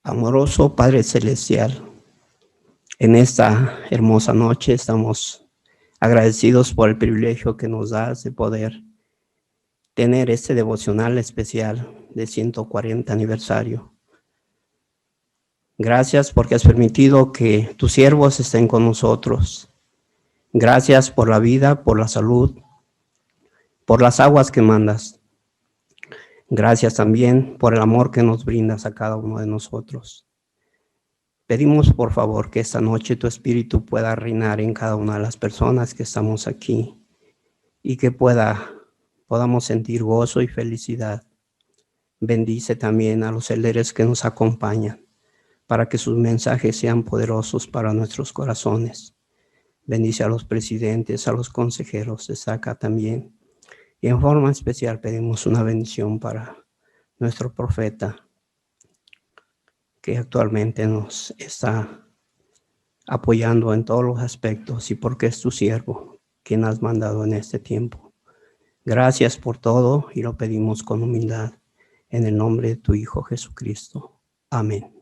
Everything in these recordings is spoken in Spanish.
Amoroso Padre Celestial, en esta hermosa noche estamos agradecidos por el privilegio que nos das de poder tener este devocional especial de 140 aniversario. Gracias porque has permitido que tus siervos estén con nosotros. Gracias por la vida, por la salud, por las aguas que mandas. Gracias también por el amor que nos brindas a cada uno de nosotros. Pedimos por favor que esta noche tu Espíritu pueda reinar en cada una de las personas que estamos aquí y que podamos sentir gozo y felicidad. Bendice también a los líderes que nos acompañan para que sus mensajes sean poderosos para nuestros corazones. Bendice a los presidentes, a los consejeros de SACA también. Y en forma especial pedimos una bendición para nuestro profeta que actualmente nos está apoyando en todos los aspectos y porque es tu siervo quien has mandado en este tiempo. Gracias por todo y lo pedimos con humildad en el nombre de tu Hijo Jesucristo. Amén.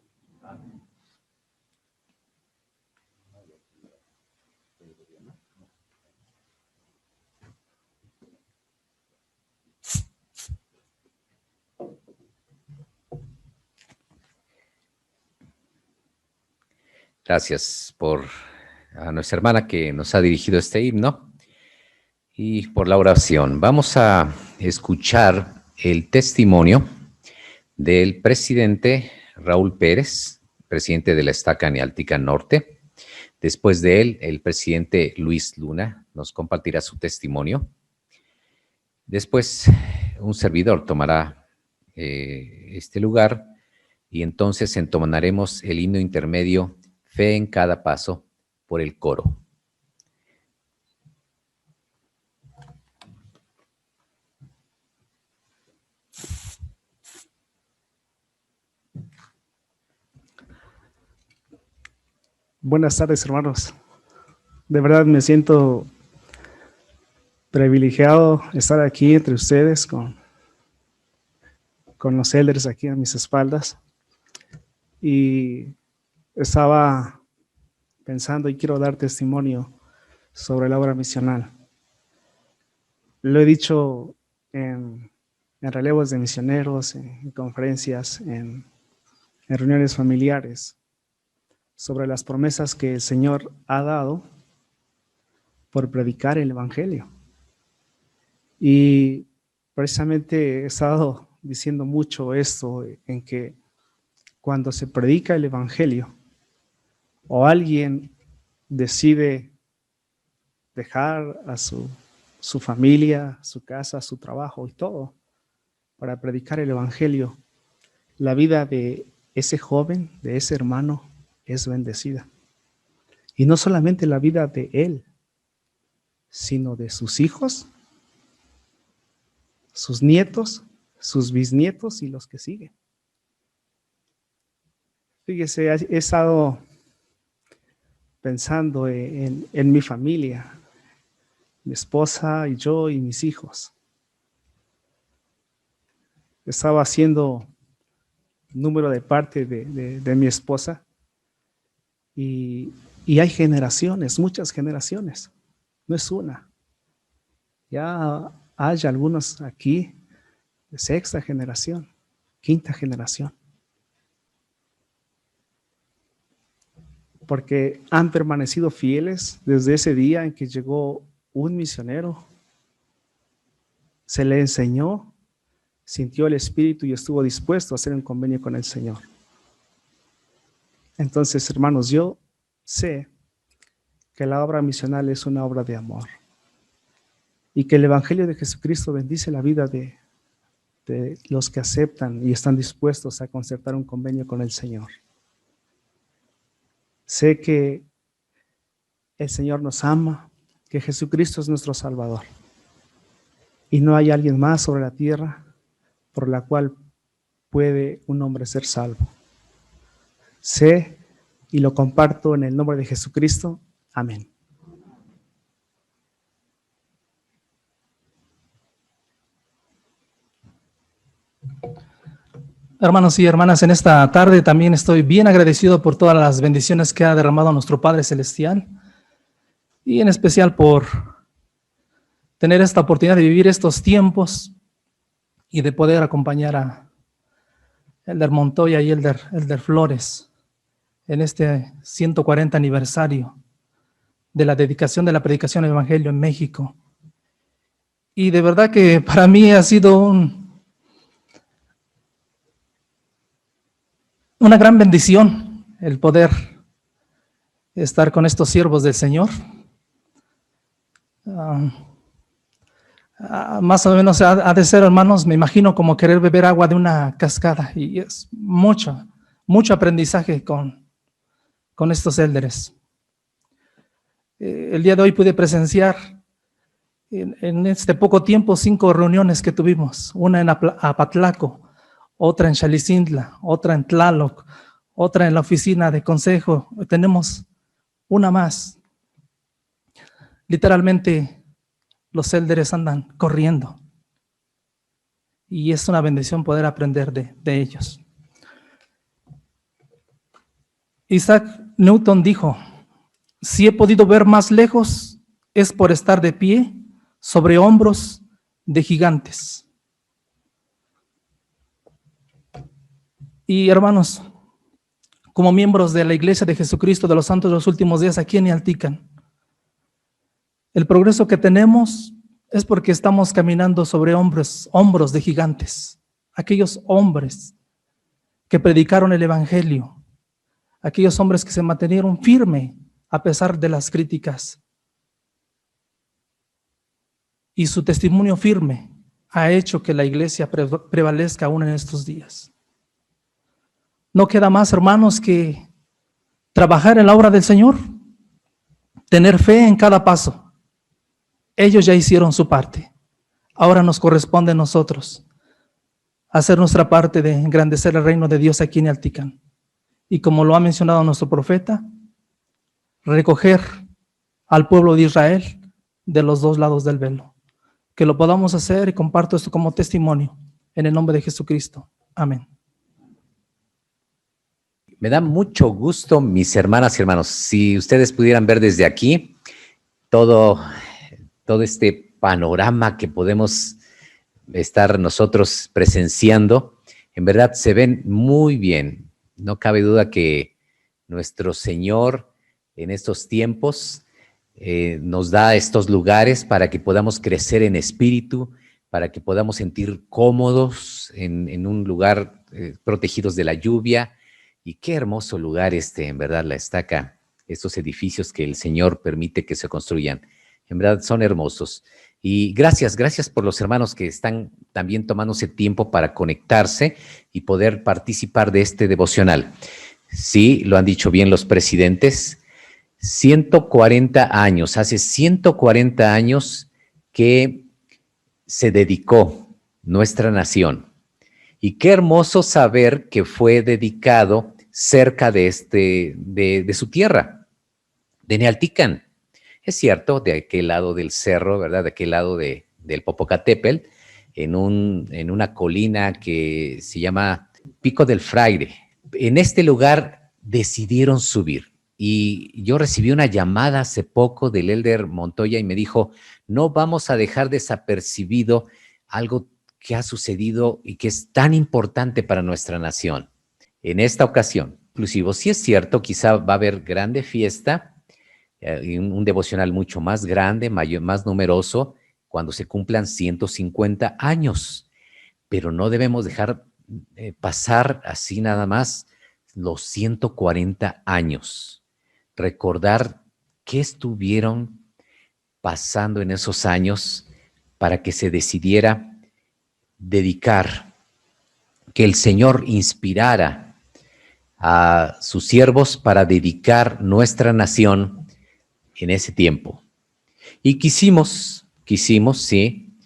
Gracias a nuestra hermana que nos ha dirigido este himno y por la oración. Vamos a escuchar el testimonio del presidente Raúl Pérez, presidente de la Estaca Nealtica Norte. Después de él, el presidente Luis Luna nos compartirá su testimonio. Después, un servidor tomará este lugar y entonces entonaremos el himno intermedio Fe en cada paso por el coro. Buenas tardes, hermanos. De verdad me siento privilegiado estar aquí entre ustedes con los elders aquí a mis espaldas. Y estaba pensando y quiero dar testimonio sobre la obra misional. Lo he dicho en relevos de misioneros, en conferencias, en reuniones familiares, sobre las promesas que el Señor ha dado por predicar el Evangelio. Y precisamente he estado diciendo mucho esto, en que cuando se predica el Evangelio o alguien decide dejar a su familia, su casa, su trabajo y todo para predicar el Evangelio, la vida de ese joven, de ese hermano, es bendecida. Y no solamente la vida de él, sino de sus hijos, sus nietos, sus bisnietos y los que siguen. Fíjese, he estado pensando en mi familia, mi esposa y yo y mis hijos. Estaba haciendo número de parte de mi esposa y hay generaciones, muchas generaciones, no es una. Ya hay algunos aquí de sexta generación, quinta generación. Porque han permanecido fieles desde ese día en que llegó un misionero, se le enseñó, sintió el Espíritu y estuvo dispuesto a hacer un convenio con el Señor. Entonces, hermanos, yo sé que la obra misional es una obra de amor y que el Evangelio de Jesucristo bendice la vida de los que aceptan y están dispuestos a concertar un convenio con el Señor. Sé que el Señor nos ama, que Jesucristo es nuestro Salvador y no hay alguien más sobre la tierra por la cual puede un hombre ser salvo. Sé y lo comparto en el nombre de Jesucristo. Amén. Hermanos y hermanas, en esta tarde también estoy bien agradecido por todas las bendiciones que ha derramado nuestro Padre Celestial y en especial por tener esta oportunidad de vivir estos tiempos y de poder acompañar a Elder Montoya y Elder Flores en este 140 aniversario de la dedicación de la predicación del Evangelio en México. Y de verdad que para mí ha sido una gran bendición el poder estar con estos siervos del Señor. Más o menos ha de ser, hermanos, me imagino como querer beber agua de una cascada, y es mucho aprendizaje con estos élderes. El día de hoy pude presenciar en este poco tiempo 5 reuniones que tuvimos, una en Apatlaco, otra en Xalicintla, otra en Tlaloc, otra en la oficina de consejo. Tenemos una más. Literalmente los élderes andan corriendo y es una bendición poder aprender de ellos. Isaac Newton dijo: si he podido ver más lejos es por estar de pie sobre hombros de gigantes. Y hermanos, como miembros de la Iglesia de Jesucristo de los Santos de los Últimos Días aquí en Ialtican, el progreso que tenemos es porque estamos caminando sobre hombros de gigantes, aquellos hombres que predicaron el Evangelio, aquellos hombres que se mantuvieron firmes a pesar de las críticas. Y su testimonio firme ha hecho que la iglesia prevalezca aún en estos días. No queda más, hermanos, que trabajar en la obra del Señor, tener fe en cada paso. Ellos ya hicieron su parte. Ahora nos corresponde a nosotros hacer nuestra parte de engrandecer el reino de Dios aquí en Ialtican. Y como lo ha mencionado nuestro profeta, recoger al pueblo de Israel de los dos lados del velo. Que lo podamos hacer, y comparto esto como testimonio en el nombre de Jesucristo. Amén. Me da mucho gusto, mis hermanas y hermanos, si ustedes pudieran ver desde aquí todo este panorama que podemos estar nosotros presenciando. En verdad se ven muy bien. No cabe duda que nuestro Señor en estos tiempos nos da estos lugares para que podamos crecer en espíritu, para que podamos sentir cómodos en un lugar protegidos de la lluvia. Y qué hermoso lugar en verdad, la estaca, estos edificios que el Señor permite que se construyan. En verdad son hermosos. Y gracias por los hermanos que están también tomándose tiempo para conectarse y poder participar de este devocional. Sí, lo han dicho bien los presidentes, 140 años, hace 140 años que se dedicó nuestra nación. Y qué hermoso saber que fue dedicado cerca de su tierra, de Nealtican. Es cierto, de aquel lado del cerro, ¿verdad? De aquel lado del Popocatépetl, en una colina que se llama Pico del Fraile. En este lugar decidieron subir. Y yo recibí una llamada hace poco del Elder Montoya y me dijo: no vamos a dejar desapercibido algo que ha sucedido y que es tan importante para nuestra nación. En esta ocasión, inclusive, sí es cierto, quizá va a haber grande fiesta, un devocional mucho más grande, más numeroso, cuando se cumplan 150 años. Pero no debemos dejar pasar así nada más los 140 años. Recordar qué estuvieron pasando en esos años para que se decidiera dedicar, que el Señor inspirara a sus siervos para dedicar nuestra nación en ese tiempo. Y quisimos, sí,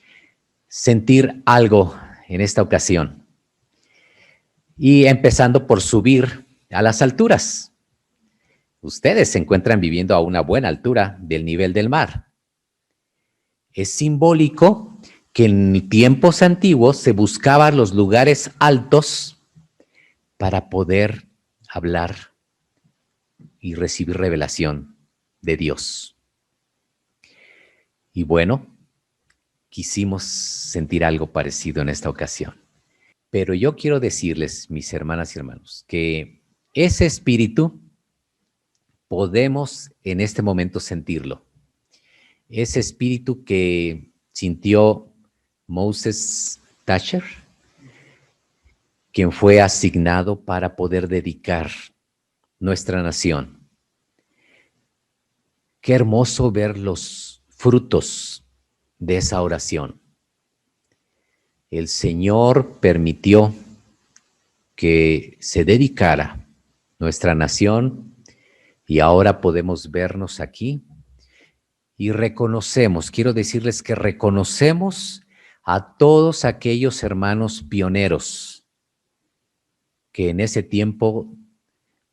sentir algo en esta ocasión. Y empezando por subir a las alturas. Ustedes se encuentran viviendo a una buena altura del nivel del mar. Es simbólico que en tiempos antiguos se buscaban los lugares altos para poder hablar y recibir revelación de Dios. Y bueno, quisimos sentir algo parecido en esta ocasión. Pero yo quiero decirles, mis hermanas y hermanos, que ese espíritu podemos en este momento sentirlo. Ese espíritu que sintió Moses Thatcher, quien fue asignado para poder dedicar nuestra nación. Qué hermoso ver los frutos de esa oración. El Señor permitió que se dedicara nuestra nación y ahora podemos vernos aquí y reconocemos, quiero decirles que reconocemos a todos aquellos hermanos pioneros que en ese tiempo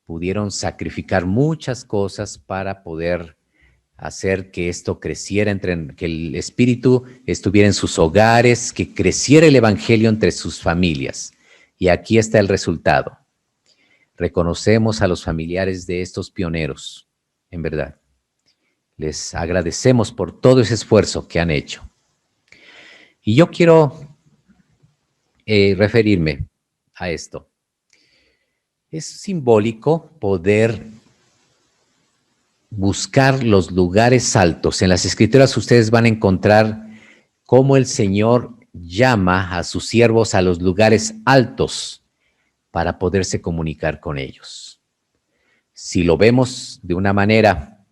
pudieron sacrificar muchas cosas para poder hacer que esto creciera, que el Espíritu estuviera en sus hogares, que creciera el Evangelio entre sus familias. Y aquí está el resultado. Reconocemos a los familiares de estos pioneros, en verdad. Les agradecemos por todo ese esfuerzo que han hecho. Y yo quiero referirme a esto. Es simbólico poder buscar los lugares altos. En las Escrituras ustedes van a encontrar cómo el Señor llama a sus siervos a los lugares altos para poderse comunicar con ellos. Si lo vemos de una manera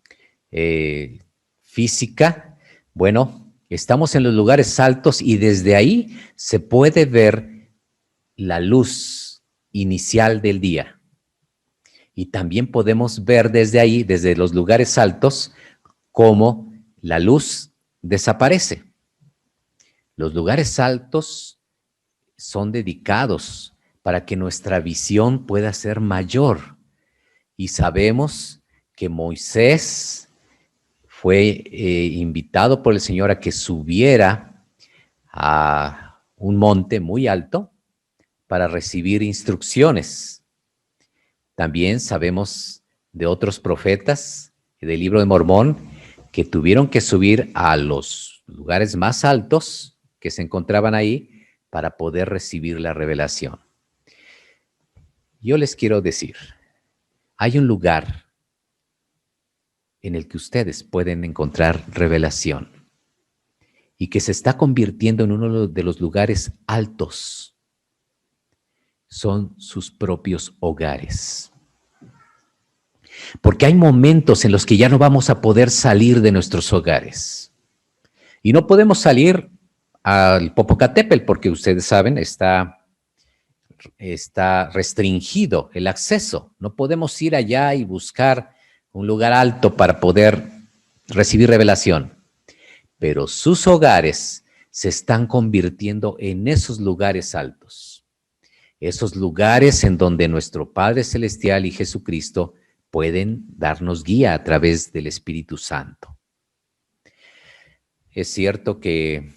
física, bueno, estamos en los lugares altos y desde ahí se puede ver la luz inicial del día. Y también podemos ver desde ahí, desde los lugares altos, cómo la luz desaparece. Los lugares altos son dedicados para que nuestra visión pueda ser mayor. Y sabemos que Moisés fue invitado por el Señor a que subiera a un monte muy alto para recibir instrucciones. También sabemos de otros profetas del libro de Mormón que tuvieron que subir a los lugares más altos que se encontraban ahí para poder recibir la revelación. Yo les quiero decir, hay un lugar en el que ustedes pueden encontrar revelación y que se está convirtiendo en uno de los lugares altos. Son sus propios hogares. Porque hay momentos en los que ya no vamos a poder salir de nuestros hogares. Y no podemos salir al Popocatépetl porque ustedes saben, está restringido el acceso. No podemos ir allá y buscar un lugar alto para poder recibir revelación. Pero sus hogares se están convirtiendo en esos lugares altos. Esos lugares en donde nuestro Padre Celestial y Jesucristo pueden darnos guía a través del Espíritu Santo. Es cierto que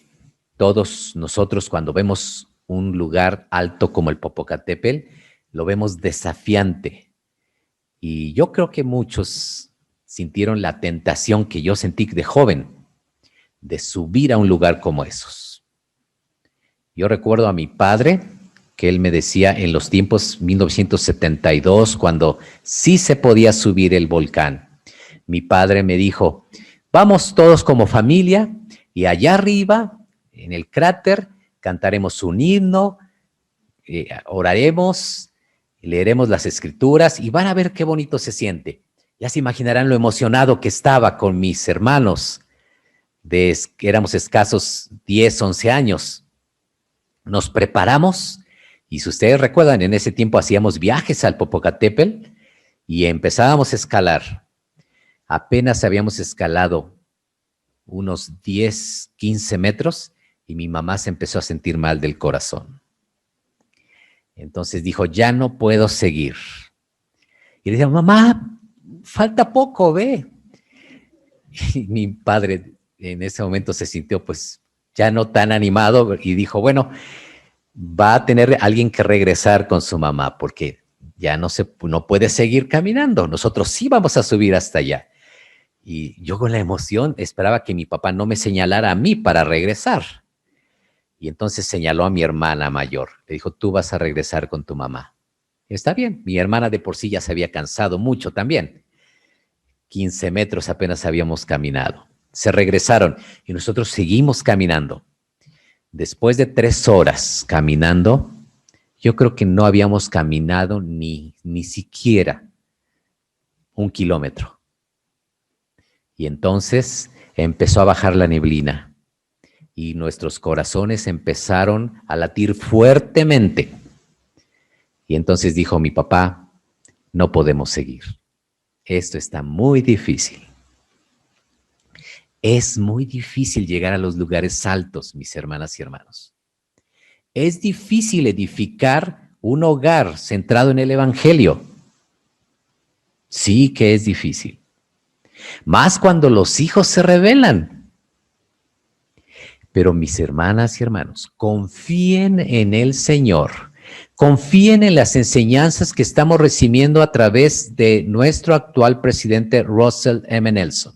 todos nosotros cuando vemos un lugar alto como el Popocatépetl, lo vemos desafiante. Y yo creo que muchos sintieron la tentación que yo sentí de joven, de subir a un lugar como esos. Yo recuerdo a mi padre, que él me decía en los tiempos 1972, cuando sí se podía subir el volcán. Mi padre me dijo, vamos todos como familia y allá arriba, en el cráter, cantaremos un himno, oraremos, leeremos las escrituras y van a ver qué bonito se siente. Ya se imaginarán lo emocionado que estaba con mis hermanos, éramos escasos 10, 11 años. Nos preparamos. Y si ustedes recuerdan, en ese tiempo hacíamos viajes al Popocatépetl y empezábamos a escalar. Apenas habíamos escalado unos 10, 15 metros y mi mamá se empezó a sentir mal del corazón. Entonces dijo, ya no puedo seguir. Y le dije, mamá, falta poco, ve. Y mi padre en ese momento se sintió pues ya no tan animado y dijo, bueno, va a tener alguien que regresar con su mamá porque ya no puede seguir caminando. Nosotros sí vamos a subir hasta allá. Y yo con la emoción esperaba que mi papá no me señalara a mí para regresar. Y entonces señaló a mi hermana mayor. Le dijo, tú vas a regresar con tu mamá. Está bien, mi hermana de por sí ya se había cansado mucho también. 15 metros apenas habíamos caminado. Se regresaron y nosotros seguimos caminando. Después de 3 horas caminando, yo creo que no habíamos caminado ni siquiera 1 kilómetro. Y entonces empezó a bajar la neblina y nuestros corazones empezaron a latir fuertemente. Y entonces dijo mi papá, no podemos seguir. Esto está muy difícil. Es muy difícil llegar a los lugares altos, mis hermanas y hermanos. Es difícil edificar un hogar centrado en el Evangelio. Sí que es difícil. Más cuando los hijos se rebelan. Pero mis hermanas y hermanos, confíen en el Señor. Confíen en las enseñanzas que estamos recibiendo a través de nuestro actual presidente Russell M. Nelson.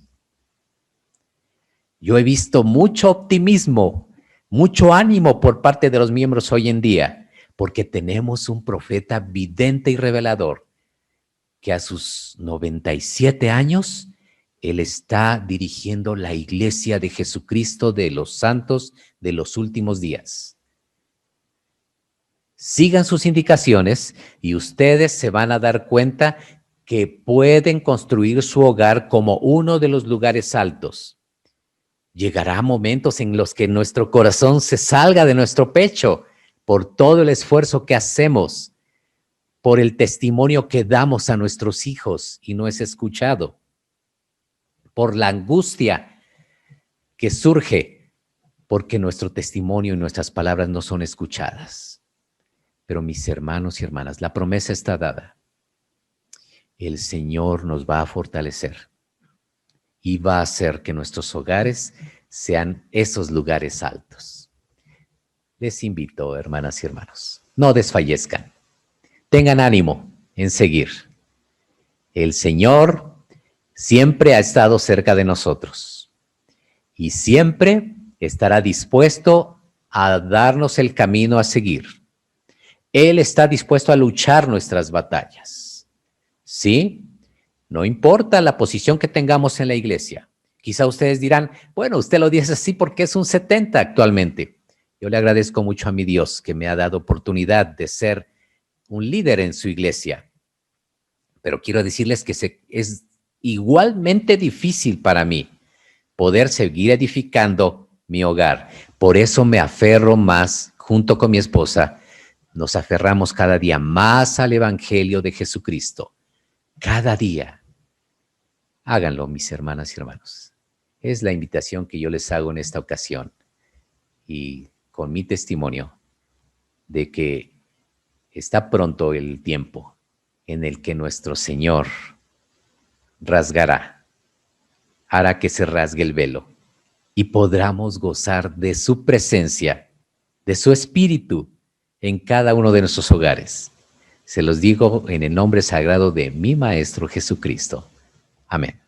Yo he visto mucho optimismo, mucho ánimo por parte de los miembros hoy en día, porque tenemos un profeta vidente y revelador que a sus 97 años, él está dirigiendo la iglesia de Jesucristo de los santos de los últimos días. Sigan sus indicaciones y ustedes se van a dar cuenta que pueden construir su hogar como uno de los lugares altos. Llegará momentos en los que nuestro corazón se salga de nuestro pecho por todo el esfuerzo que hacemos, por el testimonio que damos a nuestros hijos y no es escuchado, por la angustia que surge porque nuestro testimonio y nuestras palabras no son escuchadas. Pero mis hermanos y hermanas, la promesa está dada. El Señor nos va a fortalecer y va a hacer que nuestros hogares sean esos lugares altos. Les invito, hermanas y hermanos, no desfallezcan. Tengan ánimo en seguir. El Señor siempre ha estado cerca de nosotros y siempre estará dispuesto a darnos el camino a seguir. Él está dispuesto a luchar nuestras batallas. ¿Sí? No importa la posición que tengamos en la iglesia. Quizá ustedes dirán, bueno, usted lo dice así porque es un 70 actualmente. Yo le agradezco mucho a mi Dios que me ha dado oportunidad de ser un líder en su iglesia. Pero quiero decirles que es igualmente difícil para mí poder seguir edificando mi hogar. Por eso me aferro más, junto con mi esposa, nos aferramos cada día más al Evangelio de Jesucristo. Cada día. Háganlo, mis hermanas y hermanos. Es la invitación que yo les hago en esta ocasión y con mi testimonio de que está pronto el tiempo en el que nuestro Señor hará que se rasgue el velo y podamos gozar de su presencia, de su espíritu en cada uno de nuestros hogares. Se los digo en el nombre sagrado de mi Maestro Jesucristo. Amén.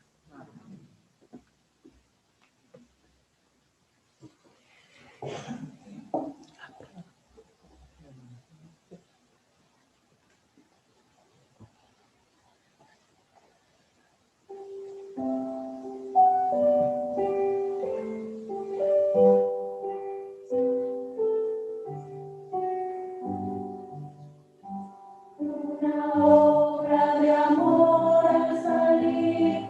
Una obra de amor al salir.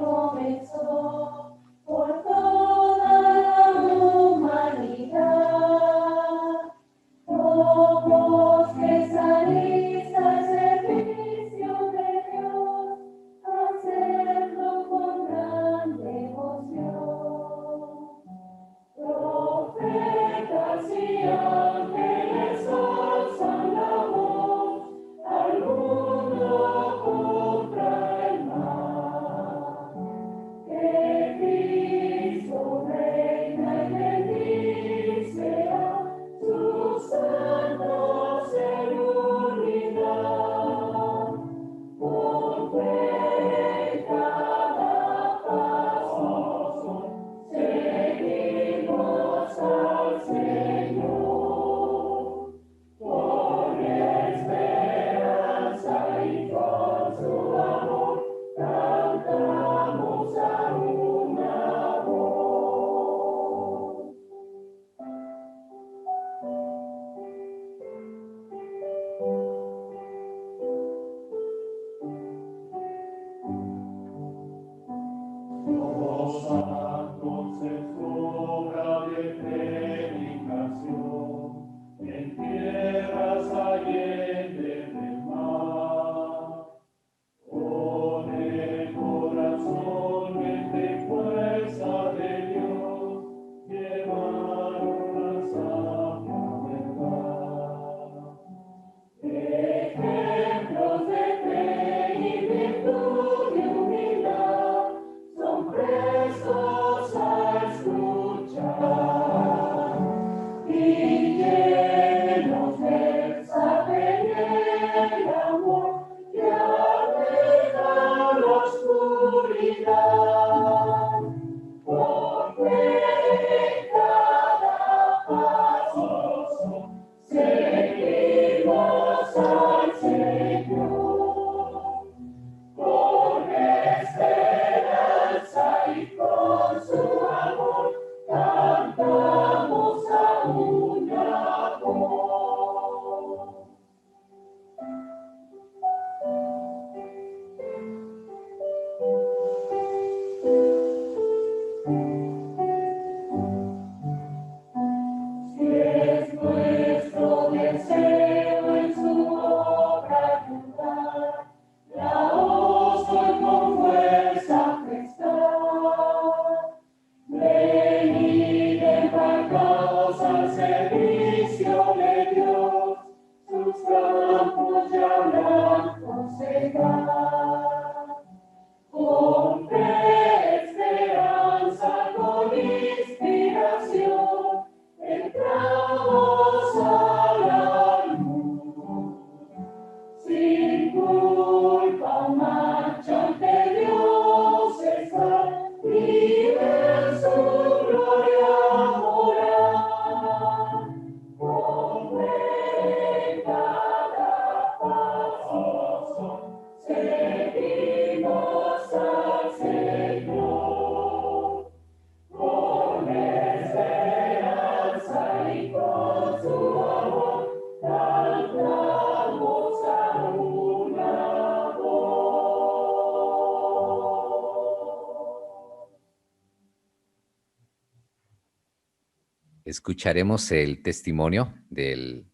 Escucharemos el testimonio del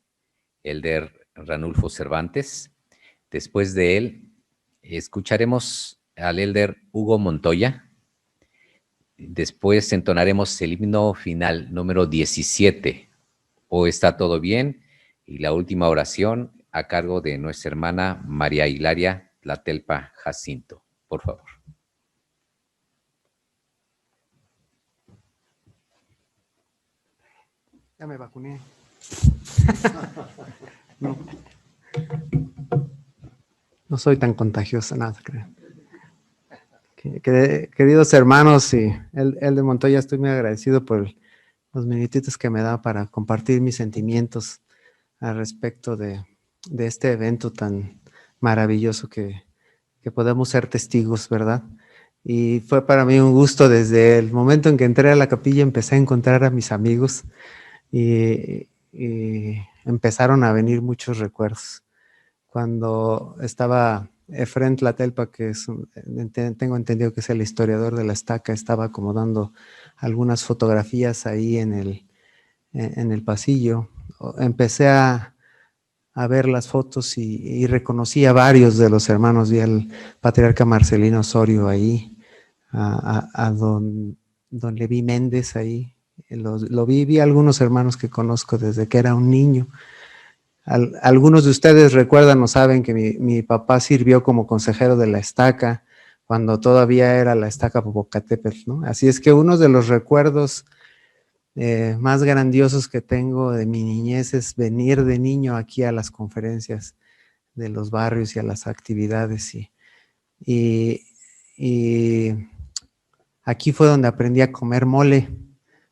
elder Ranulfo Cervantes. Después de él, escucharemos al elder Hugo Montoya. Después entonaremos el himno final número 17. O está todo bien. Y la última oración a cargo de nuestra hermana María Hilaria Tlatelpa Jacinto. Por favor. Ya me vacuné. No. No soy tan contagiosa, nada, crean. Queridos hermanos y el de Montoya, estoy muy agradecido por los minutitos que me da para compartir mis sentimientos al respecto de este evento tan maravilloso que podemos ser testigos, ¿verdad? Y fue para mí un gusto desde el momento en que entré a la capilla, empecé a encontrar a mis amigos y empezaron a venir muchos recuerdos. Cuando estaba Efrén Tlatelpa, que tengo entendido que es el historiador de la estaca, estaba acomodando algunas fotografías ahí en el pasillo. Empecé a ver las fotos y reconocí a varios de los hermanos. Vi al patriarca Marcelino Osorio ahí, a don Leví Méndez ahí. Vi a algunos hermanos que conozco desde que era un niño. Algunos de ustedes recuerdan o saben que mi papá sirvió como consejero de la estaca cuando todavía era la estaca Popocatépetl, ¿no? Así es que uno de los recuerdos más grandiosos que tengo de mi niñez es venir de niño aquí a las conferencias de los barrios y a las actividades. Y aquí fue donde aprendí a comer mole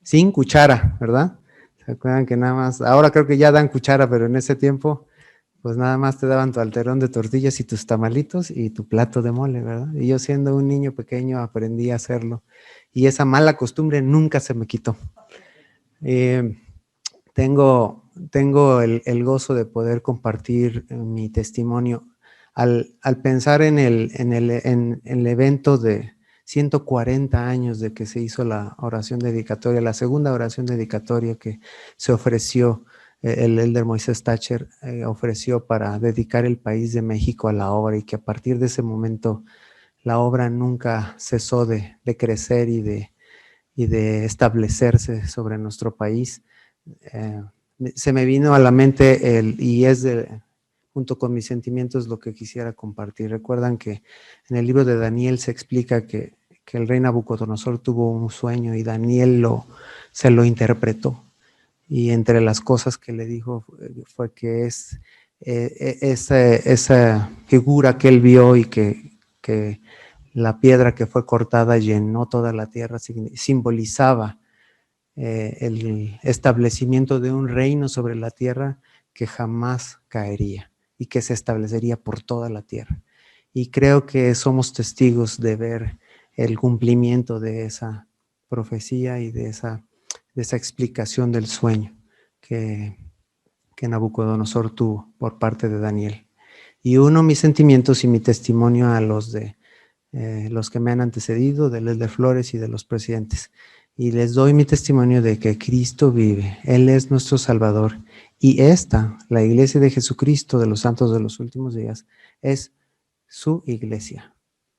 sin cuchara, ¿verdad? ¿Se acuerdan que nada más? Ahora creo que ya dan cuchara, pero en ese tiempo pues nada más te daban tu alterón de tortillas y tus tamalitos y tu plato de mole, ¿verdad? Y yo siendo un niño pequeño aprendí a hacerlo. Y esa mala costumbre nunca se me quitó. Tengo el gozo de poder compartir mi testimonio al pensar en el evento de 140 años de que se hizo la oración dedicatoria, la segunda oración dedicatoria que se ofreció, el elder Moisés Thatcher ofreció para dedicar el país de México a la obra, y que a partir de ese momento la obra nunca cesó de crecer y de establecerse sobre nuestro país. Se me vino a la mente junto con mis sentimientos, lo que quisiera compartir. Recuerdan que en el libro de Daniel se explica que el rey Nabucodonosor tuvo un sueño y Daniel se lo interpretó. Y entre las cosas que le dijo fue que esa figura que él vio y que la piedra que fue cortada llenó toda la tierra, simbolizaba el establecimiento de un reino sobre la tierra que jamás caería y que se establecería por toda la tierra. Y creo que somos testigos de ver el cumplimiento de esa profecía y de esa explicación del sueño que Nabucodonosor tuvo por parte de Daniel. Y uno, mis sentimientos y mi testimonio a los que me han antecedido, del elder Flores y de los presidentes. Y les doy mi testimonio de que Cristo vive, Él es nuestro Salvador. Y la iglesia de Jesucristo de los santos de los últimos días, es su iglesia,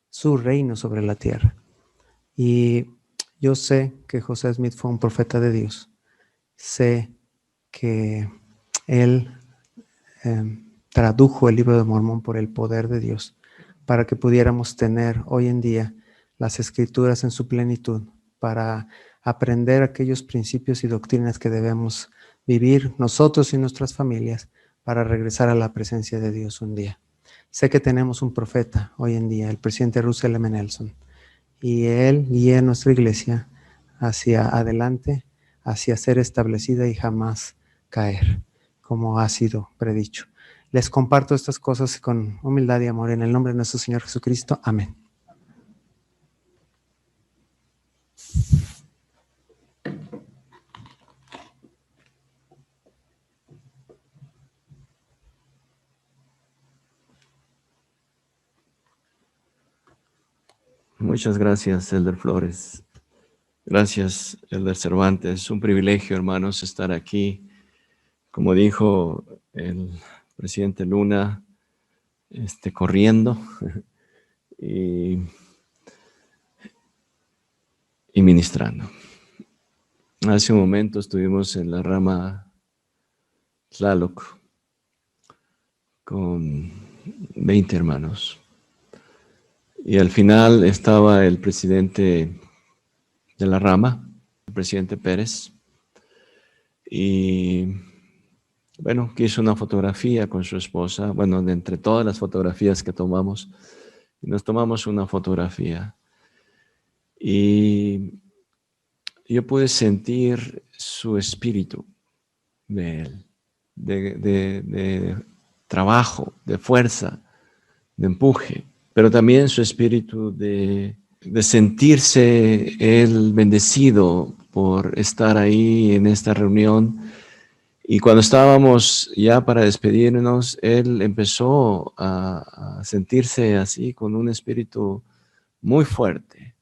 su reino sobre la tierra. Y yo sé que José Smith fue un profeta de Dios. Sé que él tradujo el libro de Mormón por el poder de Dios para que pudiéramos tener hoy en día las escrituras en su plenitud, para aprender aquellos principios y doctrinas que debemos vivir nosotros y nuestras familias para regresar a la presencia de Dios un día. Sé que tenemos un profeta hoy en día, el presidente Russell M. Nelson, y él guía nuestra iglesia hacia adelante, hacia ser establecida y jamás caer, como ha sido predicho. Les comparto estas cosas con humildad y amor en el nombre de nuestro Señor Jesucristo. Amén. Muchas gracias, elder Flores. Gracias, elder Cervantes. Es un privilegio, hermanos, estar aquí. Como dijo el presidente Luna, corriendo y ministrando. Hace un momento estuvimos en la rama Tlaloc con 20 hermanos. Y al final estaba el presidente de la rama, el presidente Pérez, y bueno, que hizo una fotografía con su esposa, bueno, de entre todas las fotografías que tomamos, nos tomamos una fotografía. Y yo pude sentir su espíritu de él, de trabajo, de fuerza, de empuje, pero también su espíritu de sentirse él bendecido por estar ahí en esta reunión. Y cuando estábamos ya para despedirnos, él empezó a sentirse así con un espíritu muy fuerte.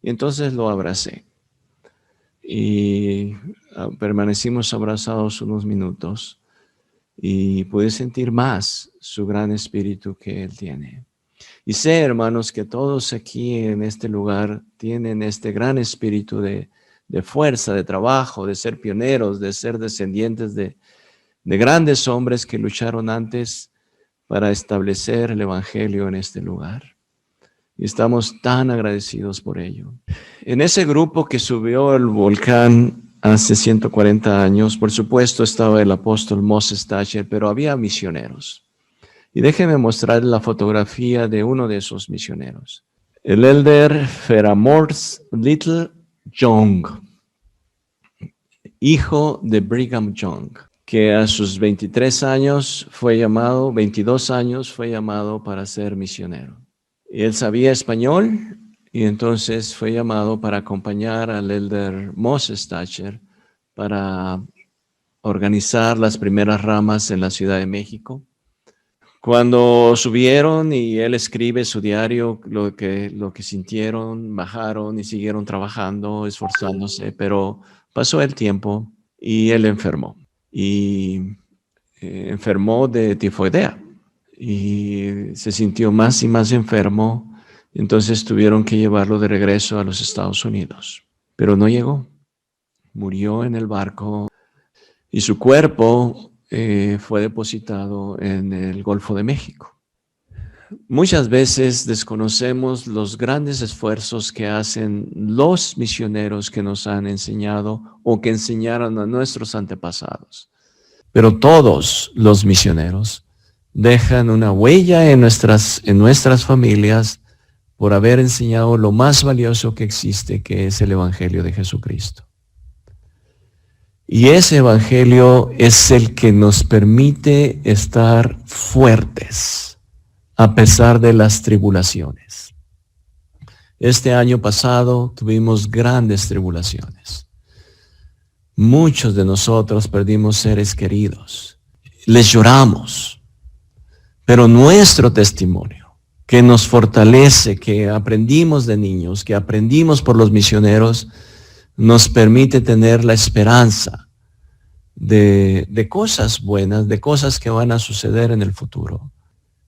Y entonces lo abracé. Y permanecimos abrazados unos minutos y pude sentir más su gran espíritu que él tiene. Y sé, hermanos, que todos aquí en este lugar tienen este gran espíritu de fuerza, de trabajo, de ser pioneros, de ser descendientes de grandes hombres que lucharon antes para establecer el evangelio en este lugar. Y estamos tan agradecidos por ello. En ese grupo que subió el volcán hace 140 años, por supuesto estaba el apóstol Moses Thatcher, pero había misioneros. Y déjenme mostrar la fotografía de uno de esos misioneros. El elder Feramorse Little Young, hijo de Brigham Young, que a sus 22 años fue llamado para ser misionero. Y él sabía español y entonces fue llamado para acompañar al elder Moses Thatcher para organizar las primeras ramas en la Ciudad de México. Cuando subieron y él escribe su diario, lo que sintieron, bajaron y siguieron trabajando, esforzándose, pero pasó el tiempo y él enfermó. Y enfermó de tifoidea y se sintió más y más enfermo. Entonces tuvieron que llevarlo de regreso a los Estados Unidos. Pero no llegó. Murió en el barco y su cuerpo fue depositado en el Golfo de México. Muchas veces desconocemos los grandes esfuerzos que hacen los misioneros que nos han enseñado o que enseñaron a nuestros antepasados. Pero todos los misioneros dejan una huella en nuestras familias por haber enseñado lo más valioso que existe, que es el Evangelio de Jesucristo. Y ese Evangelio es el que nos permite estar fuertes a pesar de las tribulaciones. Este año pasado tuvimos grandes tribulaciones. Muchos de nosotros perdimos seres queridos. Les lloramos. Pero nuestro testimonio, que nos fortalece, que aprendimos de niños, que aprendimos por los misioneros, nos permite tener la esperanza de cosas buenas, de cosas que van a suceder en el futuro.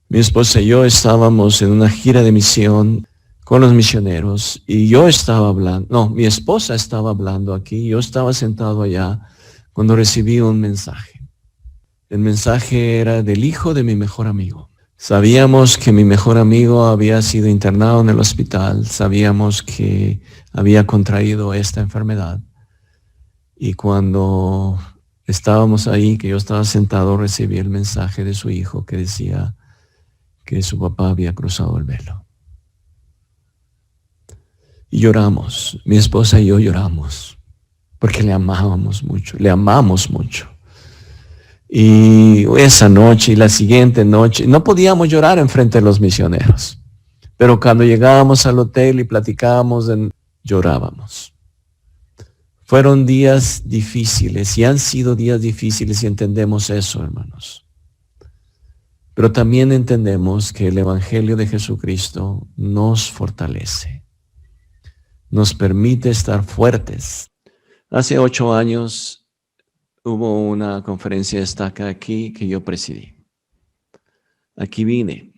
Mi esposa y yo estábamos en una gira de misión con los misioneros y yo estaba hablando, no, mi esposa estaba hablando aquí, yo estaba sentado allá cuando recibí un mensaje. El mensaje era del hijo de mi mejor amigo. Sabíamos que mi mejor amigo había sido internado en el hospital, sabíamos que había contraído esta enfermedad. Y cuando estábamos ahí, que yo estaba sentado, recibí el mensaje de su hijo que decía que su papá había cruzado el velo. Y lloramos, mi esposa y yo lloramos, porque le amábamos mucho, le amamos mucho. Y esa noche y la siguiente noche, no podíamos llorar enfrente de los misioneros, pero cuando llegábamos al hotel y platicábamos, llorábamos. Fueron días difíciles y han sido días difíciles y entendemos eso, hermanos. Pero también entendemos que el Evangelio de Jesucristo nos fortalece, nos permite estar fuertes. Hace 8 años hubo una conferencia de Estaca aquí que yo presidí. Aquí vine.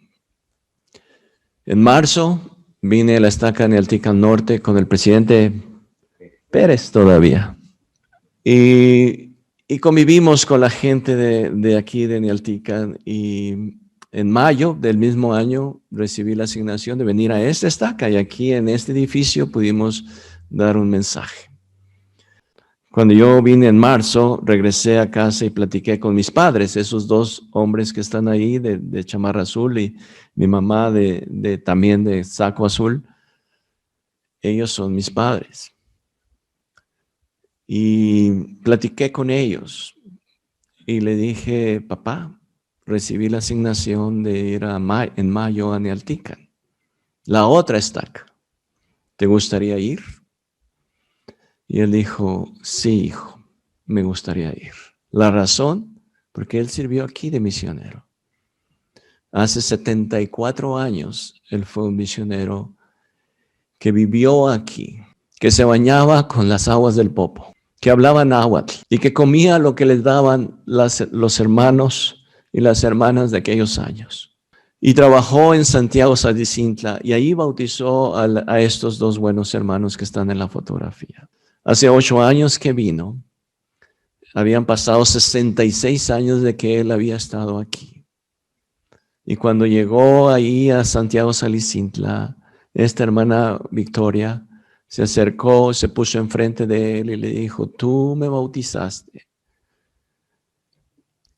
En marzo vine a la Estaca Nealtican Norte con el presidente Pérez todavía. Y convivimos con la gente de aquí de Nealtican. Y en mayo del mismo año recibí la asignación de venir a esta estaca. Y aquí en este edificio pudimos dar un mensaje. Cuando yo vine en marzo, regresé a casa y platiqué con mis padres, esos 2 hombres que están ahí de chamarra azul y mi mamá también de saco azul. Ellos son mis padres. Y platiqué con ellos y le dije, papá, recibí la asignación de ir en mayo a Nealtican, la otra estaca. ¿Te gustaría ir? Y él dijo, sí, hijo, me gustaría ir. La razón, porque él sirvió aquí de misionero. Hace 74 años, él fue un misionero que vivió aquí, que se bañaba con las aguas del Popo, que hablaba náhuatl y que comía lo que les daban los hermanos y las hermanas de aquellos años. Y trabajó en Santiago Xatzintla y ahí bautizó a estos 2 buenos hermanos que están en la fotografía. Hace 8 años que vino, habían pasado 66 años de que él había estado aquí. Y cuando llegó ahí a Santiago Xatzintla, esta hermana Victoria se acercó, se puso enfrente de él y le dijo, tú me bautizaste.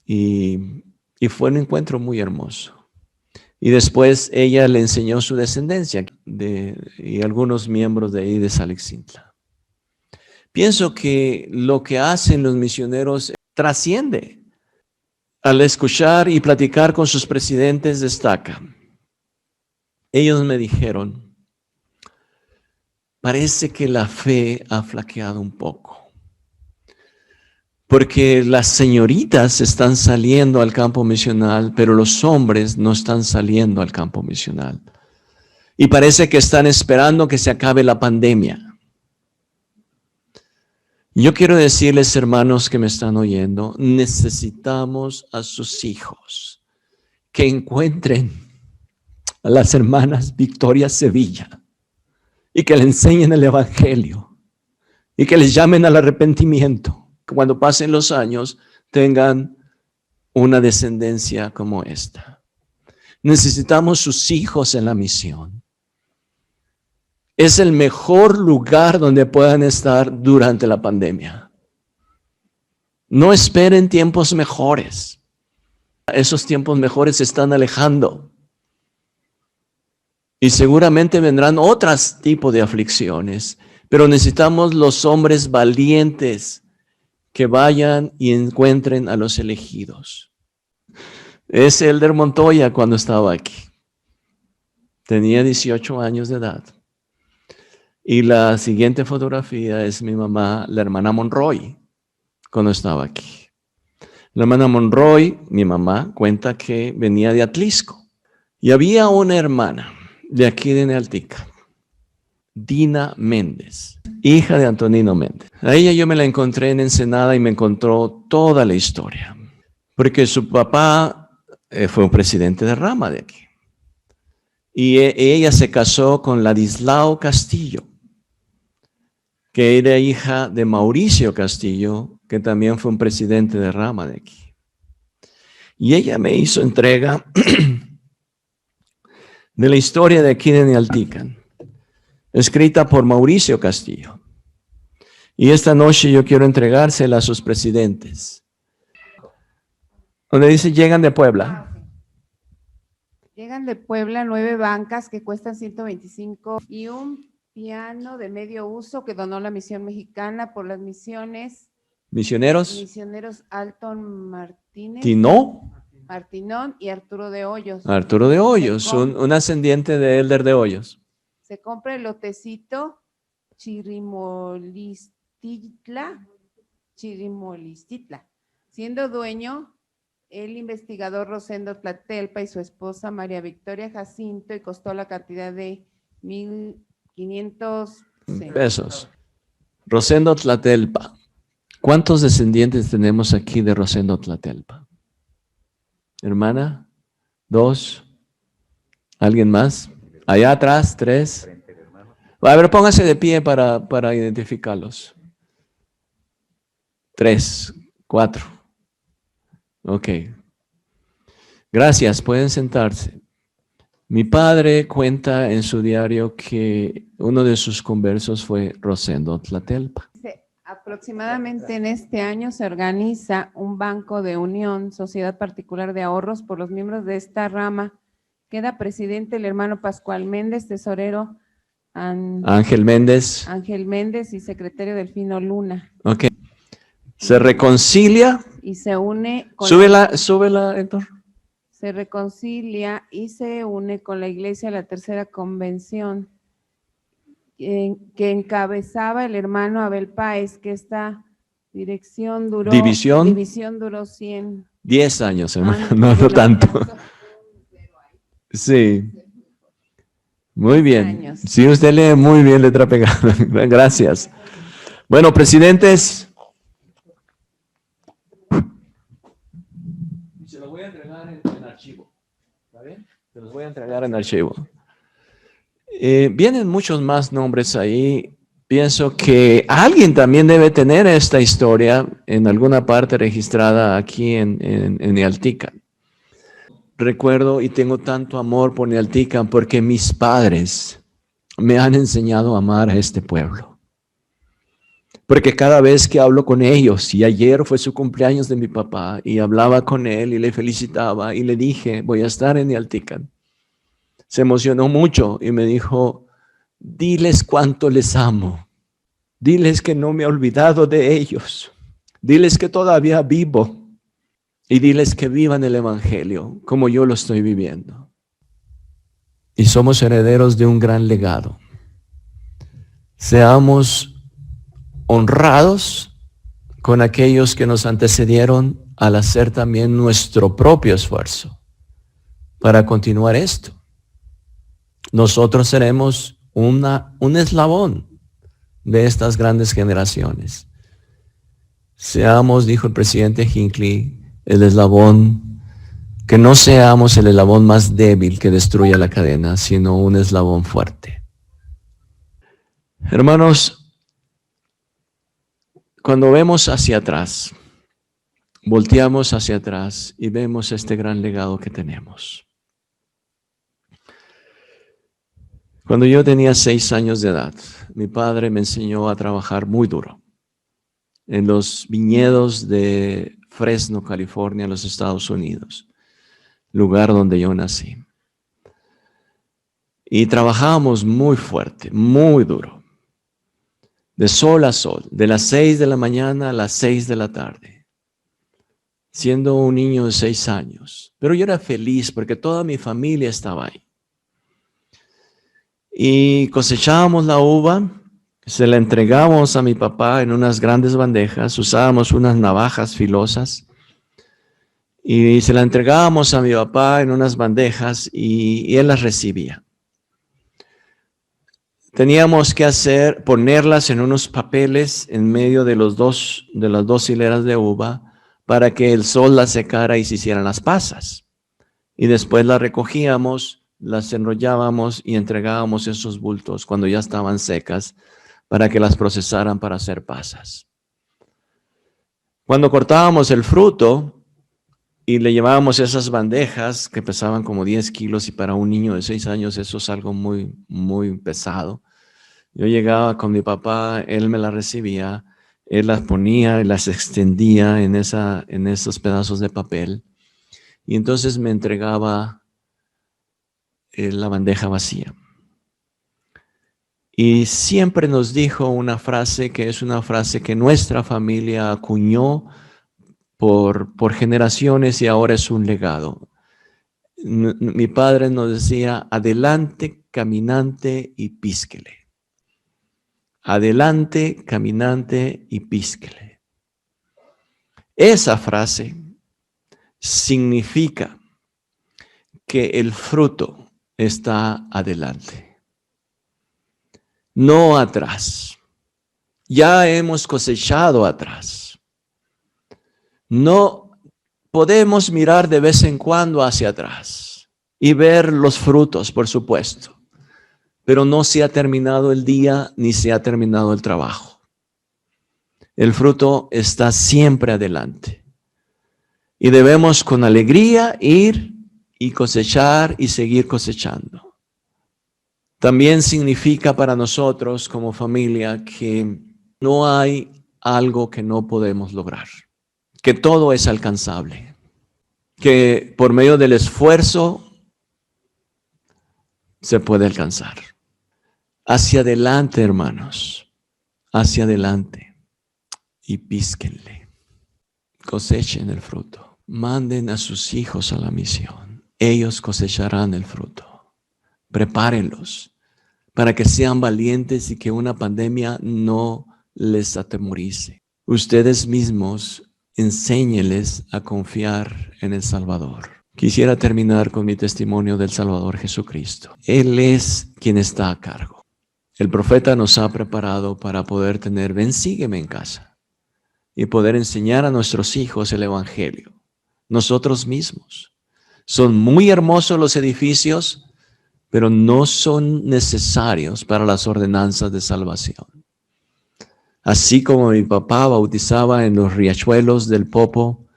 Y fue un encuentro muy hermoso. Y después ella le enseñó su descendencia y algunos miembros de ahí de Xatzintla. Pienso que lo que hacen los misioneros trasciende. Al escuchar y platicar con sus presidentes de estaca, ellos me dijeron, parece que la fe ha flaqueado un poco. Porque las señoritas están saliendo al campo misional, pero los hombres no están saliendo al campo misional. Y parece que están esperando que se acabe la pandemia. Yo quiero decirles, hermanos que me están oyendo, necesitamos a sus hijos que encuentren a las hermanas Victoria Sevilla y que le enseñen el evangelio y que les llamen al arrepentimiento. Que cuando pasen los años tengan una descendencia como esta. Necesitamos sus hijos en la misión. Es el mejor lugar donde puedan estar durante la pandemia. No esperen tiempos mejores. Esos tiempos mejores se están alejando. Y seguramente vendrán otros tipos de aflicciones. Pero necesitamos los hombres valientes que vayan y encuentren a los elegidos. Es Elder Montoya cuando estaba aquí. Tenía 18 años de edad. Y la siguiente fotografía es mi mamá, la hermana Monroy, cuando estaba aquí. La hermana Monroy, mi mamá, cuenta que venía de Atlisco. Y había una hermana de aquí de Nealtica, Dina Méndez, hija de Antonino Méndez. A ella yo me la encontré en Ensenada y me encontró toda la historia. Porque su papá fue un presidente de rama de aquí. Y ella se casó con Ladislao Castillo, que era hija de Mauricio Castillo, que también fue un presidente de rama de aquí. Y ella me hizo entrega de la historia de aquí de Nealtican, escrita por Mauricio Castillo. Y esta noche yo quiero entregársela a sus presidentes. Donde dice, llegan de Puebla. Llegan de Puebla 9 bancas que cuestan 125 y un piano de medio uso que donó la Misión Mexicana por las misiones. Misioneros. Misioneros Alton Martínez. Martinón y Arturo de Hoyos. Arturo de Hoyos, un ascendiente de Elder de Hoyos. Se compra el lotecito Chirimolistitla, siendo dueño el investigador Rosendo Tlatelpa y su esposa María Victoria Jacinto, y costó la cantidad de 1,500 pesos. Rosendo Tlatelpa. ¿Cuántos descendientes tenemos aquí de Rosendo Tlatelpa? Hermana, 2. ¿Alguien más? Allá atrás, 3. A ver, póngase de pie para identificarlos. 3, 4. Ok. Gracias, pueden sentarse. Mi padre cuenta en su diario que uno de sus conversos fue Rosendo Tlatelpa. Aproximadamente en este año se organiza un banco de unión, sociedad particular de ahorros por los miembros de esta rama. Queda presidente el hermano Pascual Méndez, tesorero Ángel Méndez. Ángel Méndez y secretario Delfino Luna. Ok. Se reconcilia. Y se une con súbela, Héctor. Se reconcilia y se une con la iglesia a la tercera convención que encabezaba el hermano Abel Páez, que esta división duró 10 años, hermano, no tanto. Sí. Muy bien. Sí, usted lee muy bien letra pegada. Gracias. Bueno, presidentes. Se los voy a entregar en archivo. ¿Está bien? Se los voy a entregar en archivo. Vienen muchos más nombres ahí. Pienso que alguien también debe tener esta historia en alguna parte registrada aquí en Nealtican. Recuerdo y tengo tanto amor por Nealtican porque mis padres me han enseñado a amar a este pueblo. Porque cada vez que hablo con ellos, y ayer fue su cumpleaños de mi papá, y hablaba con él y le felicitaba y le dije, voy a estar en Nealtican. Se emocionó mucho y me dijo, diles cuánto les amo. Diles que no me he olvidado de ellos. Diles que todavía vivo. Y diles que vivan el evangelio como yo lo estoy viviendo. Y somos herederos de un gran legado. Seamos honrados con aquellos que nos antecedieron al hacer también nuestro propio esfuerzo para continuar esto. Nosotros seremos un eslabón de estas grandes generaciones. Seamos, dijo el presidente Hinckley, el eslabón, que no seamos el eslabón más débil que destruya la cadena, sino un eslabón fuerte. Hermanos, cuando vemos hacia atrás, volteamos hacia atrás y vemos este gran legado que tenemos. Cuando yo tenía 6 años de edad, mi padre me enseñó a trabajar muy duro en los viñedos de Fresno, California, en los Estados Unidos, lugar donde yo nací. Y trabajábamos muy fuerte, muy duro, de sol a sol, de las 6 de la mañana a las 6 de la tarde, siendo un niño de 6 años. Pero yo era feliz porque toda mi familia estaba ahí. Y cosechábamos la uva, se la entregábamos a mi papá en unas grandes bandejas, usábamos unas navajas filosas y se la entregábamos a mi papá en unas bandejas y él las recibía. Teníamos que ponerlas en unos papeles en medio de las dos hileras de uva para que el sol las secara y se hicieran las pasas. Y después las recogíamos, las enrollábamos y entregábamos esos bultos cuando ya estaban secas para que las procesaran para hacer pasas. Cuando cortábamos el fruto y le llevábamos esas bandejas que pesaban como 10 kilos y para un niño de 6 años eso es algo muy, muy pesado. Yo llegaba con mi papá, él me las recibía, él las ponía y las extendía en esos pedazos de papel y entonces me entregaba la bandeja vacía. Y siempre nos dijo una frase que es una frase que nuestra familia acuñó por generaciones y ahora es un legado. Mi padre nos decía, adelante, caminante y písquele. Adelante, caminante y písquele. Esa frase significa que el fruto está adelante, no atrás. Ya hemos cosechado atrás. No podemos mirar de vez en cuando hacia atrás y ver los frutos, por supuesto, pero no se ha terminado el día ni se ha terminado el trabajo. El fruto está siempre adelante y debemos con alegría ir y cosechar y seguir cosechando. También significa para nosotros como familia que no hay algo que no podemos lograr, que todo es alcanzable, que por medio del esfuerzo se puede alcanzar. Hacia adelante, hermanos, hacia adelante y písquenle, cosechen el fruto, manden a sus hijos a la misión. Ellos cosecharán el fruto. Prepárenlos para que sean valientes y que una pandemia no les atemorice. Ustedes mismos enséñeles a confiar en el Salvador. Quisiera terminar con mi testimonio del Salvador Jesucristo. Él es quien está a cargo. El profeta nos ha preparado para poder tener, ven, sígueme en casa y poder enseñar a nuestros hijos el Evangelio. Nosotros mismos. Son muy hermosos los edificios, pero no son necesarios para las ordenanzas de salvación. Así como mi papá bautizaba en los riachuelos del Popo,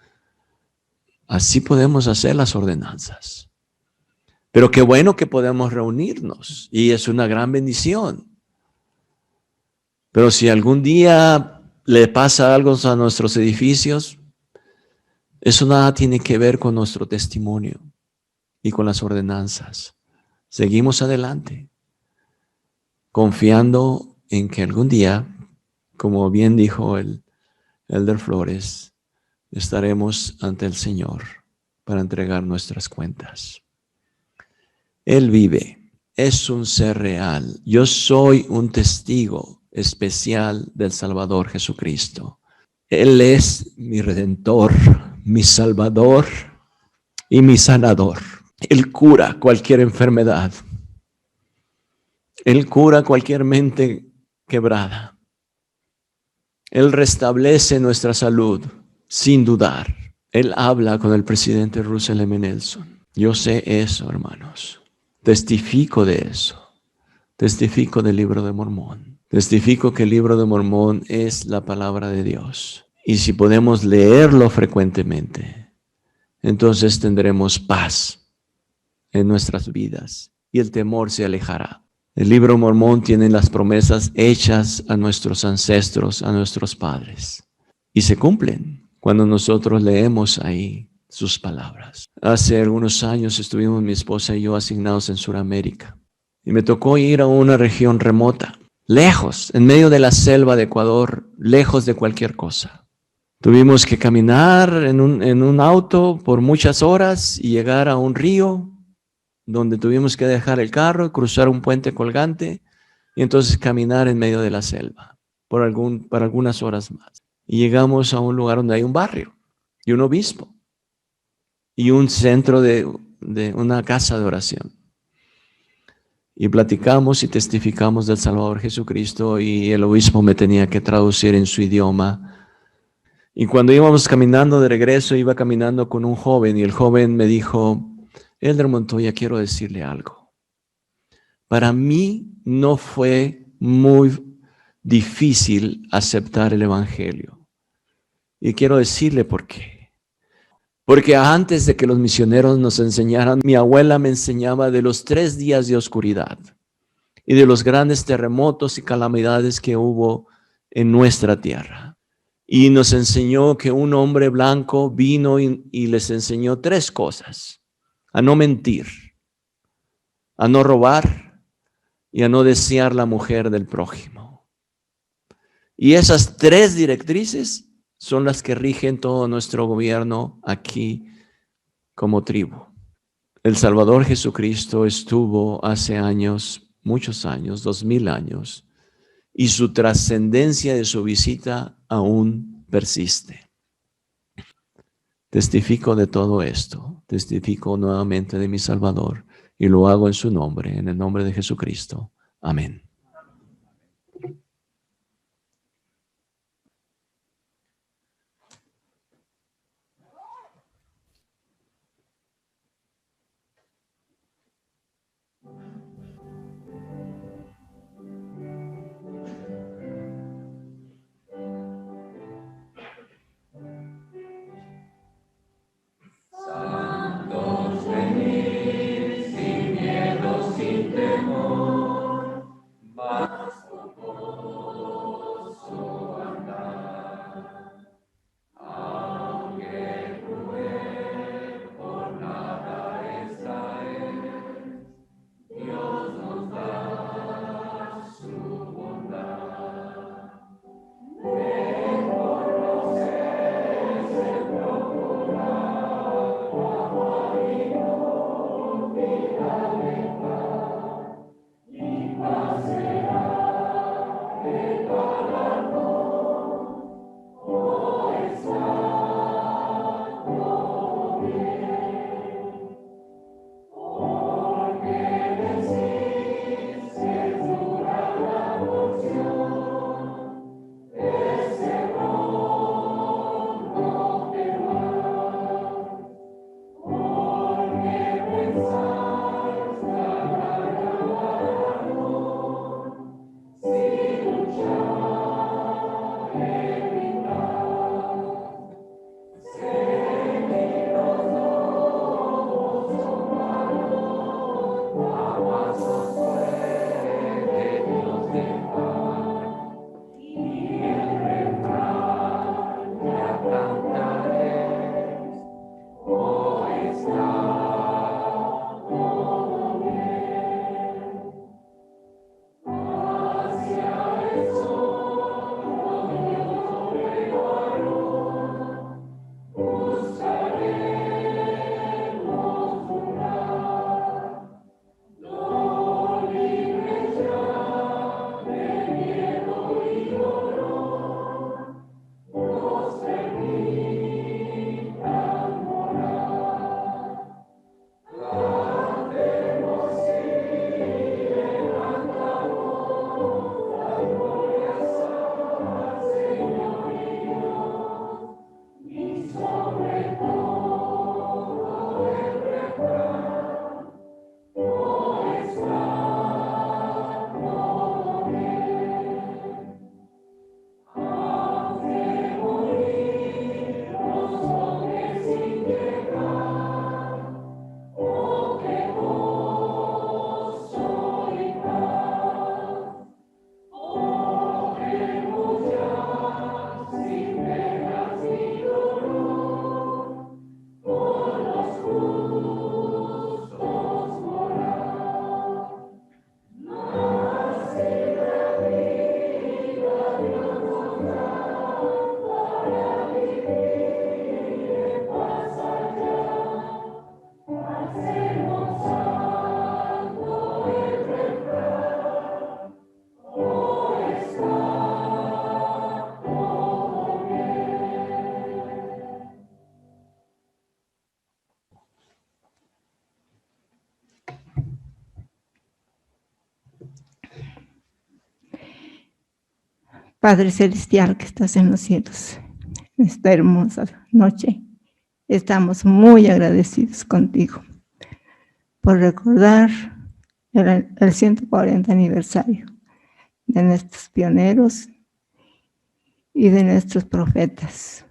así podemos hacer las ordenanzas. Pero qué bueno que podemos reunirnos y es una gran bendición. Pero si algún día le pasa algo a nuestros edificios, eso nada tiene que ver con nuestro testimonio y con las ordenanzas. Seguimos adelante, confiando en que algún día, como bien dijo el Elder Flores, estaremos ante el Señor para entregar nuestras cuentas. Él vive, es un ser real. Yo soy un testigo especial del Salvador Jesucristo. Él es mi Redentor, mi Salvador y mi sanador. Él cura cualquier enfermedad. Él cura cualquier mente quebrada. Él restablece nuestra salud sin dudar. Él habla con el presidente Russell M. Nelson. Yo sé eso, hermanos. Testifico de eso. Testifico del libro de Mormón. Testifico que el libro de Mormón es la palabra de Dios. Y si podemos leerlo frecuentemente, entonces tendremos paz en nuestras vidas y el temor se alejará. El libro Mormón tiene las promesas hechas a nuestros ancestros, a nuestros padres, y se cumplen cuando nosotros leemos ahí sus palabras. Hace algunos años estuvimos mi esposa y yo asignados en Sudamérica, y me tocó ir a una región remota, lejos, en medio de la selva de Ecuador, lejos de cualquier cosa. Tuvimos que caminar en un auto por muchas horas y llegar a un río donde tuvimos que dejar el carro, cruzar un puente colgante y entonces caminar en medio de la selva por algunas horas más. Y llegamos a un lugar donde hay un barrio y un obispo y un centro de una casa de oración. Y platicamos y testificamos del Salvador Jesucristo y el obispo me tenía que traducir en su idioma. Y cuando íbamos caminando de regreso, iba caminando con un joven y el joven me dijo: Elder Montoya, quiero decirle algo. Para mí no fue muy difícil aceptar el evangelio. Y quiero decirle por qué. Porque antes de que los misioneros nos enseñaran, mi abuela me enseñaba de los 3 días de oscuridad y de los grandes terremotos y calamidades que hubo en nuestra tierra. Y nos enseñó que un hombre blanco vino y les enseñó 3 cosas: a no mentir, a no robar y a no desear la mujer del prójimo. Y esas 3 directrices son las que rigen todo nuestro gobierno aquí como tribu. El Salvador Jesucristo estuvo hace años, muchos años, 2000 años, y su trascendencia de su visita aún persiste. Testifico de todo esto, testifico nuevamente de mi Salvador y lo hago en su nombre, en el nombre de Jesucristo. Amén. Padre Celestial que estás en los cielos, en esta hermosa noche, estamos muy agradecidos contigo por recordar el 140 aniversario de nuestros pioneros y de nuestros profetas.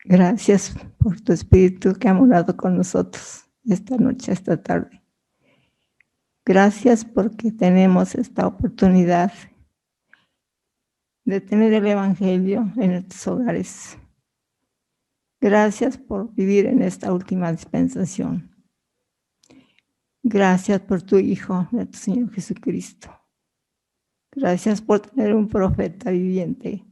Gracias por tu espíritu que ha morado con nosotros esta noche, esta tarde. Gracias porque tenemos esta oportunidad de tener el Evangelio en nuestros hogares. Gracias por vivir en esta última dispensación. Gracias por tu Hijo, nuestro Señor Jesucristo. Gracias por tener un profeta viviente,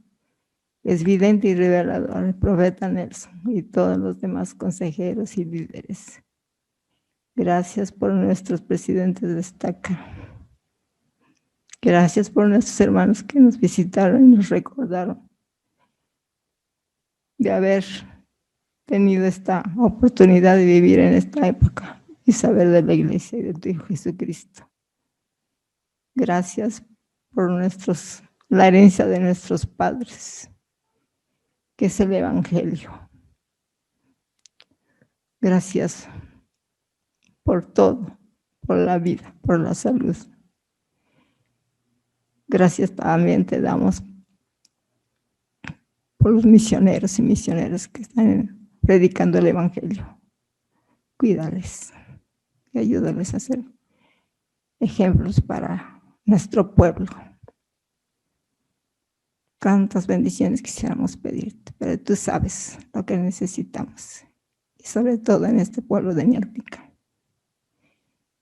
es vidente y revelador, el profeta Nelson y todos los demás consejeros y líderes. Gracias por nuestros presidentes de estaca. Gracias por nuestros hermanos que nos visitaron y nos recordaron de haber tenido esta oportunidad de vivir en esta época y saber de la iglesia y de tu Hijo Jesucristo. Gracias por la herencia de nuestros padres, que es el Evangelio. Gracias por todo, por la vida, por la salud. Gracias también te damos por los misioneros y misioneras que están predicando el Evangelio. Cuídales y ayúdales a ser ejemplos para nuestro pueblo. Cuántas bendiciones quisiéramos pedirte, pero tú sabes lo que necesitamos. Y sobre todo en este pueblo de Ñarpica.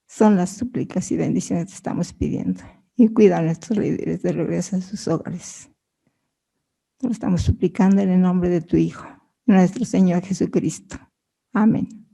Son las súplicas y bendiciones que estamos pidiendo. Y cuida a nuestros líderes de regreso a sus hogares. Lo estamos suplicando en el nombre de tu Hijo, nuestro Señor Jesucristo. Amén.